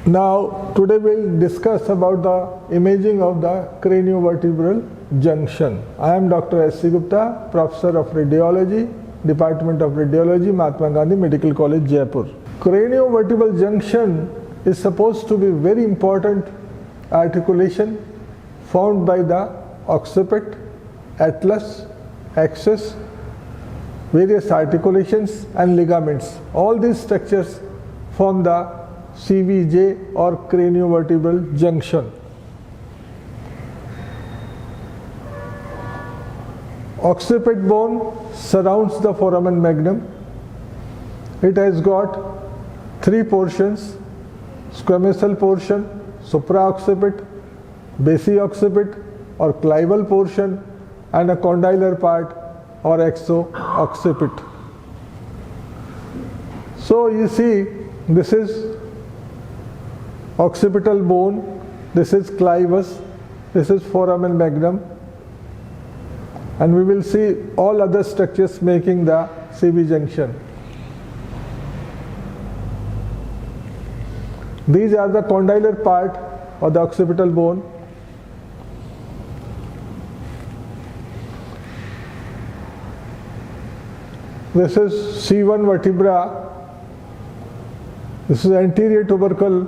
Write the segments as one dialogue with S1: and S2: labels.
S1: Now, today we'll discuss about the imaging of the craniovertebral junction. I am Dr. C GUPTA, Professor of Radiology, Department of Radiology, Mahatma Gandhi Medical College, Jaipur. Craniovertebral junction is supposed to be very important articulation formed by the occiput, atlas, axis, various articulations and ligaments. All these structures form the CVJ or craniovertebral junction. Occiput bone surrounds the foramen magnum. It has got three portions: squamosal portion, supraocciput, basiocciput or clival portion, and a condylar part or exoocciput. So you see, this is occipital bone, this is clivus, this is foramen magnum, and we will see all other structures making the CV junction. These are the condylar part of the occipital bone. This is C1 vertebra. This is anterior tubercle,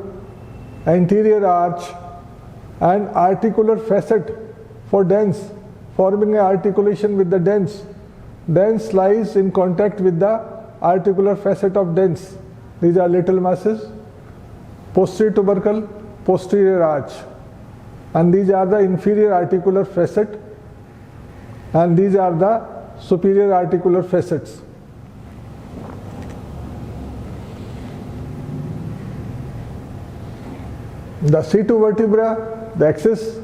S1: anterior arch, and articular facet for dens, forming an articulation with the dens. Dens lies in contact with the articular facet of dens. These are little masses. Posterior tubercle, posterior arch, and these are the inferior articular facet, and these are the superior articular facets. The C2 vertebra, the axis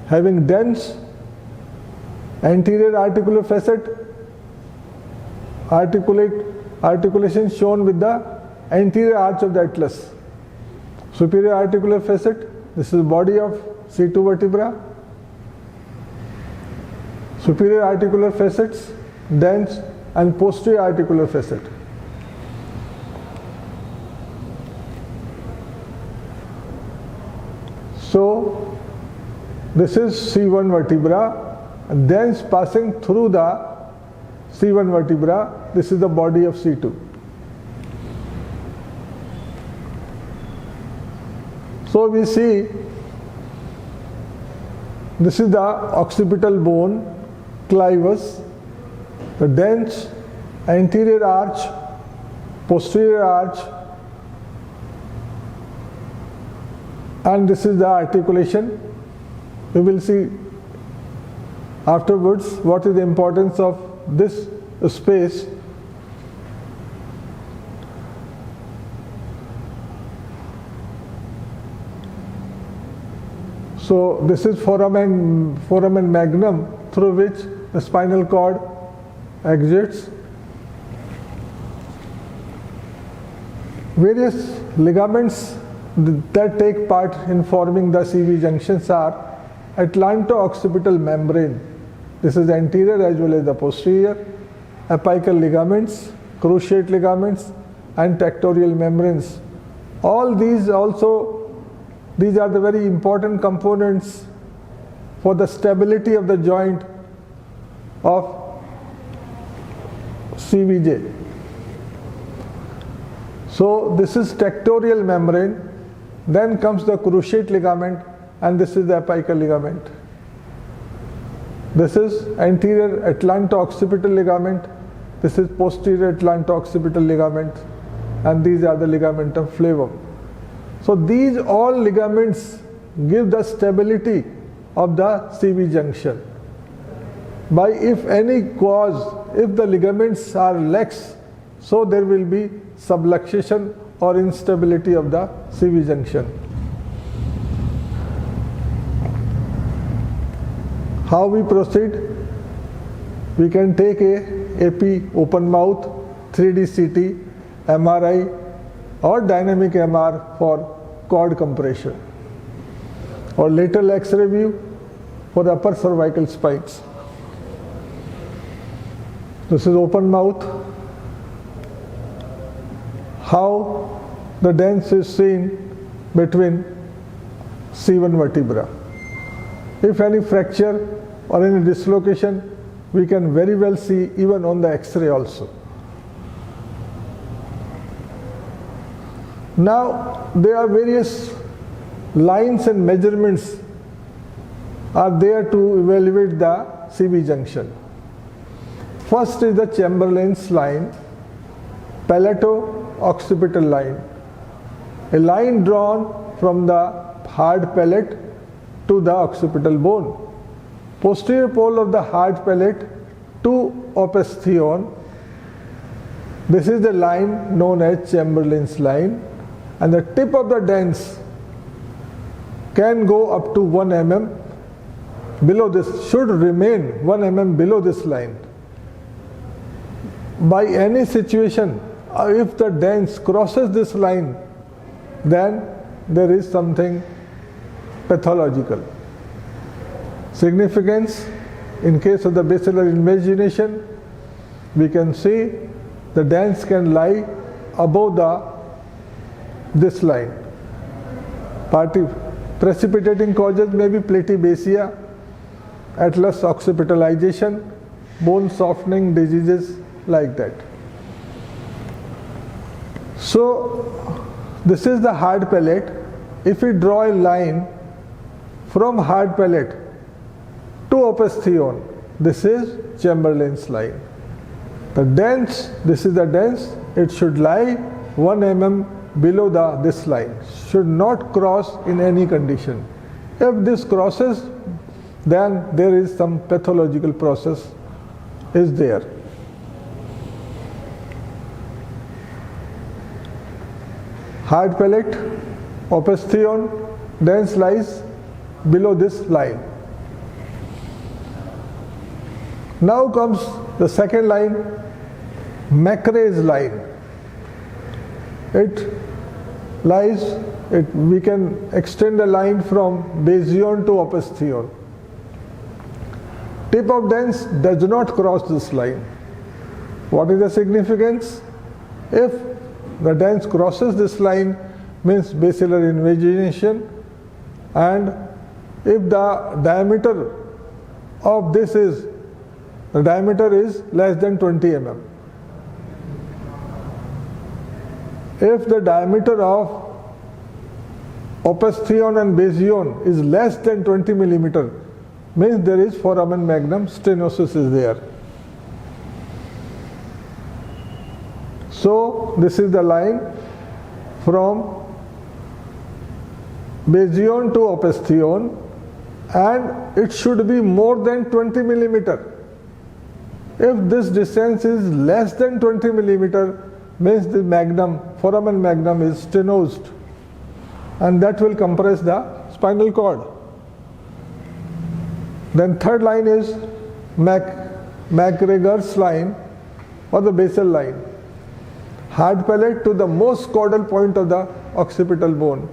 S1: having dens, anterior articular facet, articulation shown with the anterior arch of the atlas. Superior articular facet, this is body of C2 vertebra. Superior articular facets, dens, and posterior articular facet. So this is C1 vertebra, and dens passing through the C1 vertebra. This is the body of C2. So we see this is the occipital bone, clivus, the dens, anterior arch, posterior arch, and this is the articulation. We will see afterwards what is the importance of this space. So this is foramen magnum through which the spinal cord exits. Various ligaments that take part in forming the CV junctions are atlanto-occipital membrane. This is anterior as well as the posterior. Apical ligaments, cruciate ligaments, and tectorial membranes. All these also, these are the very important components for the stability of the joint of CVJ. So this is tectorial membrane, then comes the cruciate ligament, and this is the apical ligament. This is anterior atlanto-occipital ligament, this is posterior atlanto-occipital ligament, and these are the ligamentum flavum. So these all ligaments give the stability of the CV junction. By if any cause, if the ligaments are lax, so there will be subluxation or instability of the CV junction. How we proceed? We can take a AP open mouth, 3D CT, MRI, or dynamic MR for cord compression, or lateral X-ray view for the upper cervical spines. This is open mouth. How the dens is seen between C1 vertebra. If any fracture or any dislocation, we can very well see even on the X-ray also. Now there are various lines and measurements are there to evaluate the CV junction. First is the Chamberlain's line, palato-occipital line, a line drawn from the hard palate to the occipital bone. Posterior pole of the hard palate to opistheon. This is the line known as Chamberlain's line, and the tip of the dents can go up to 1 mm below this, should remain 1 mm below this line. By any situation, if the dents crosses this line, then there is something pathological. Significance, in case of the basilar invagination, we can see the dents can lie above this line. Precipitating causes may be platybasia, atlas occipitalization, bone softening diseases like that. So this is the hard palate. If we draw a line from hard palate to opistheon, this is Chamberlain's line. The dents, this is the dents, it should lie 1 mm below this line, should not cross in any condition. If this crosses, then there is some pathological process is there. Hard palate, opistheon, dents lies below this line. Now comes the second line, Macrae's line. It lies, we can extend the line from basion to opistheon. Tip of dents does not cross this line. What is the significance? If the dents crosses this line, means basilar invagination, and if the diameter of this is, the diameter is less than 20 mm. If the diameter of opistheon and basion is less than 20 millimeter, means there is foramen magnum stenosis is there. So this is the line from basion to opistheon, and it should be more than 20 millimeter. If this distance is less than 20 millimeter, means the magnum, foramen magnum is stenosed, and that will compress the spinal cord. Then third line is McGregor's line or the basal line. Hard palate to the most caudal point of the occipital bone.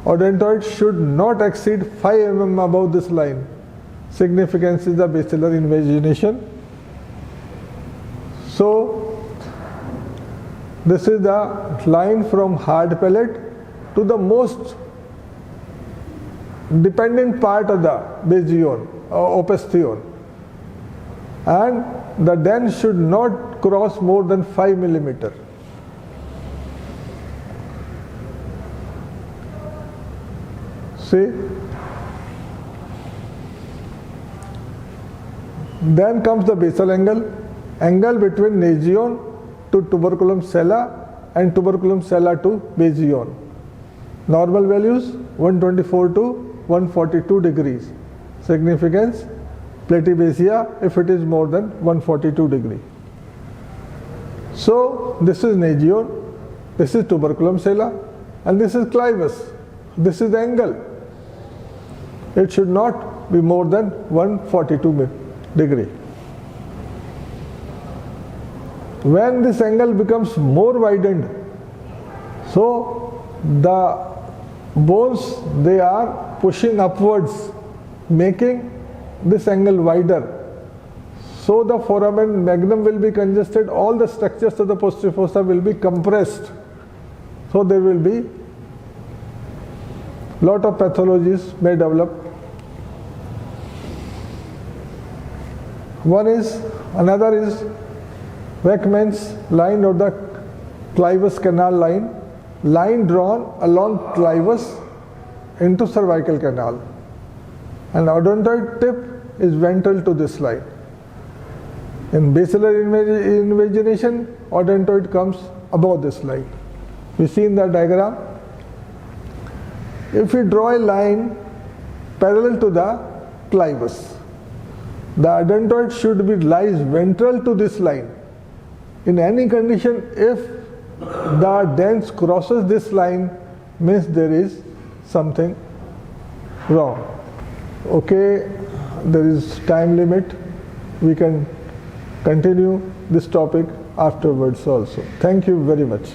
S1: Odontoid should not exceed 5 mm above this line. Significance is the basilar invagination. So this is the line from hard palate to the most dependent part of the basion or opistheon, and the dent should not cross more than 5 millimeter. See, then comes the basal angle between nasion to tuberculum sella and tuberculum sella to basion. Normal values 124 to 142 degrees. Significance, platybasia if it is more than 142 degree. So this is nasion, this is tuberculum sella, and this is clivus. This is the angle. It should not be more than 142 degree. When this angle becomes more widened, so the bones, they are pushing upwards, making this angle wider. So the foramen magnum will be congested, all the structures of the posterior fossa will be compressed. So there will be Lot of pathologies may develop. Another is Weckmann's line or the clivus canal line drawn along clivus into cervical canal. And odontoid tip is ventral to this line. In basilar invagination, odontoid comes above this line. We see in the diagram. If we draw a line parallel to the clivus, the odontoid should be lies ventral to this line. In any condition, if the dents crosses this line, means there is something wrong. Okay, there is time limit. We can continue this topic afterwards also. Thank you very much.